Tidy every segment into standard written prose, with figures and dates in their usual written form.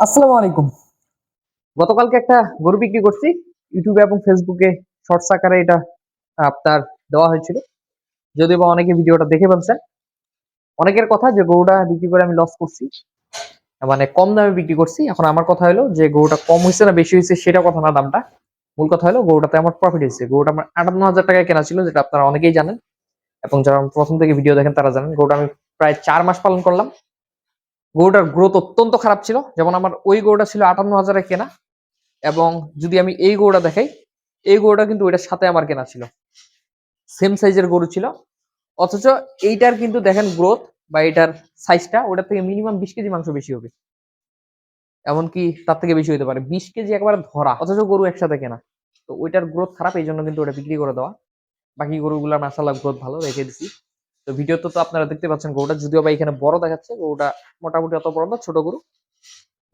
আসসালামু আলাইকুম। গতকালকে একটা গরু বিক্রি করছি। ইউটিউবে এবং ফেসবুকে শর্টস আকারে এটা আপনার দেওয়া হয়েছিল। যদিও বা অনেকে ভিডিওটা দেখে ফেলছেন। অনেকের কথা যে গরুটা বিক্রি করে আমি লস করছি। মানে কম দামে বিক্রি করছি। এখন আমার কথা হলো যে গরুটা কম হইছে না বেশি হইছে সেটা কথা না দামটা। মূল কথা হলো গরুটাতে আমার প্রফিট হইছে। গরুটা আমার ৫৮,০০০ টাকায় কেনা ছিল, যেটা আপনারা অনেকেই জানেন এবং যারা প্রথম থেকে ভিডিও দেখেন তারা জানেন। গরুটা আমি প্রায় ৪ মাস পালন করলাম। গরুটার গ্রোথ অত্যন্ত খারাপ ছিল। যেমন আমার ওই গরুটা ছিল ৫৮,০০০ এ কেনা, এবং যদি আমি এই গরুটা দেখাই, এই গরুটা কিন্তু ওইটার সাথে আমার কেনা ছিল, সেম সাইজের গরু ছিল। অথচ এইটার কিন্তু দেখেন গ্রোথ বা এটার সাইজটা ওটার থেকে মিনিমাম ২০ কেজি মাংস বেশি হবে, এমনকি তার থেকে বেশি হতে পারে। ২০ কেজি একবার ধরা, অথচ গরু একসাথে কেনা। তো ওইটার গ্রোথ খারাপ, এই জন্য কিন্তু ওটা বিক্রি করে দেওয়া। বাকি গরুগুলা মাশাআল্লাহ গ্রোথ ভালো, রেখে দিছি। তো ভিডিওতে তো আপনারা দেখতে পাচ্ছেন গরুটা, যদিও বা এখানে বড় দেখাচ্ছে, গরুটা মোটামুটি অত বড় না, ছোট গরু।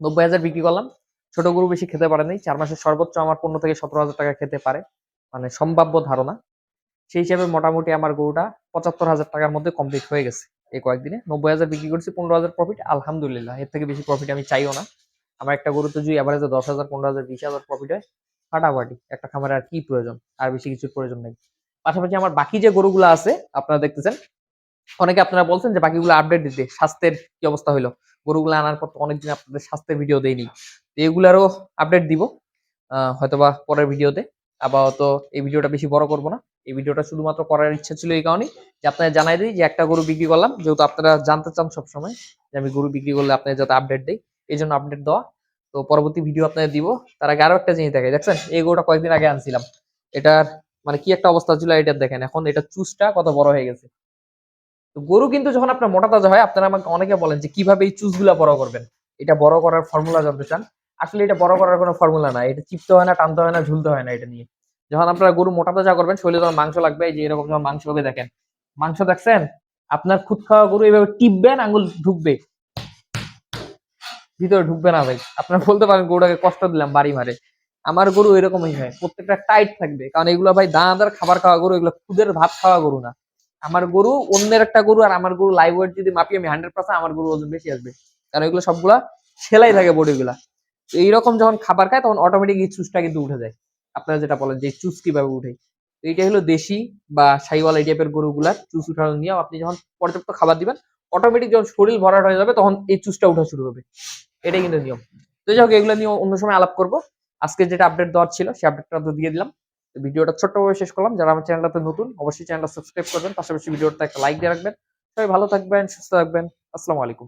৯০,০০০ বিক্রি করলাম। ছোট গরু বেশি খেতে পারে নাই। ৪ মাসের সর্বোচ্চ আমার ১৫ থেকে ১৭,০০০ টাকা খেতে পারে, মানে সম্ভাব্য ধারণা। সেই হিসাবে মোটামুটি আমার গরুটা ৭৫,০০০ টাকার মধ্যে কমপ্লিট হয়ে গেছে এই কয়েকদিনে। ৯০,০০০ বিক্রি করছি, ১৫,০০০ প্রফিট, আলহামদুলিল্লাহ। এর থেকে বেশি প্রফিট আমি চাইও না। আমার একটা গরুতে যদি এভারেজে ১০,০০০, ১৫,০০০, ২০,০০০ প্রফিট হয়, ফাটাফাটি। একটা খামারে আর কি প্রয়োজন, আর বেশি কিছুর প্রয়োজন নেই। পাশাপাশি আমার বাকি যে গরুগুলো আছে আপনারা দেখতেছেন, অনেকে আপনারা বলছেন যে বাকিগুলো আপডেট দিতে, স্বাস্থ্যের কি অবস্থা হইলো। গরুগুলো আনার পর তো অনেকদিন আপনাদের স্বাস্থ্যের ভিডিও দেইনি। তো এগুলারও আপডেট দিব হয়তোবা পরের ভিডিওতে। আপাতত এই ভিডিওটা বেশি বড় করব না। এই ভিডিওটা শুধুমাত্র করার ইচ্ছা ছিল এই কারণেই যে আপনারা জানাই দিই যে একটা গরু বিক্রি করলাম, যেহেতু আপনারা জানতে চান সবসময় যে আমি গরু বিক্রি করলে আপনাদের যাতে আপডেট দেই, এই জন্য আপডেট দেওয়া। তো পরবর্তী ভিডিও আপনাদের দিব। তার আগে আরো একটা জিনিস দেখে দেখছেন, এই গরুটা কয়েকদিন আগে আনছিলাম। এটার মানে কি একটা অবস্থা ছিল এটা দেখেন, এখন এটা চুজটা কত বড় হয়ে গেছে। তো গরু কিন্তু যখন আপনার মোটা তাজা হয়, আপনারা আমাকে অনেকে বলেন যে কিভাবে এই চুজগুলা বড় করবেন, এটা বড় করার ফর্মুলা জানতে চান। আসলে এটা বড় করার কোনো ফর্মুলা না, এটা চিপতে হয় না, টানতে হয় না, ঝুলতে হয় না। এটা নিয়ে যখন আপনারা গরু মোটা তাজা করবেন, শরীরে যখন মাংস লাগবে, এই যে এরকম যখন মাংস হবে দেখেন, মাংস দেখছেন, আপনার খুদ খাওয়া গরু এভাবে টিপবেন, আঙুল ঢুকবে, ভিতরে ঢুকবে না ভাই। আপনারা বলতে পারেন গরুটাকে কষ্ট দিলাম, বাড়ি মারে। আমার গরু এরকমই হয়, প্রত্যেকটা টাইট থাকবে, কারণ এগুলো ভাই দানাদার খাবার খাওয়া গরু, এগুলো খুদের ভাত খাওয়া গরু না। আমার গরু অন্যের একটা গরু আর আমার গরু লাইভ ওয়েট যদি মাপি আমি 100%, আমার গরু ওজন বেশি আসবে, কারণ এগুলো সবগুলা সেলাই থাকে বডি গুলা। তো এইরকম যখন খাবার খায় তখন অটোমেটিক এই চুজটা কিন্তু উঠে যায়। আপনারা যেটা বলেন যে চুজ কিভাবে উঠে, তো এইটা হলো দেশি বা সাইওয়াল এই টাইপের গরুগুলার চুজ উঠানোর নিয়ম। আপনি যখন পর্যাপ্ত খাবার দিবেন, অটোমেটিক যখন শরীর ভরাট হয়ে যাবে তখন এই চুজটা উঠা শুরু হবে। এটাই কিন্তু নিয়ম। তো যাই হোক, এগুলো নিয়ে অন্য সময় আলাপ করব। আজকে যেটা আপডেট দেওয়ার ছিল সেই আপডেটটা তো দিয়ে দিলাম। তো ভিডিওটা ছোট্টভাবে শেষ করলাম। যারা আমার চ্যানেলটাতে নতুন, অবশ্যই চ্যানেলটা সাবস্ক্রাইব করবেন, পাশাপাশি ভিডিওটা একটা লাইক দিয়ে রাখবেন। সবাই ভালো থাকবেন, সুস্থ থাকবেন। আসসালামু আলাইকুম।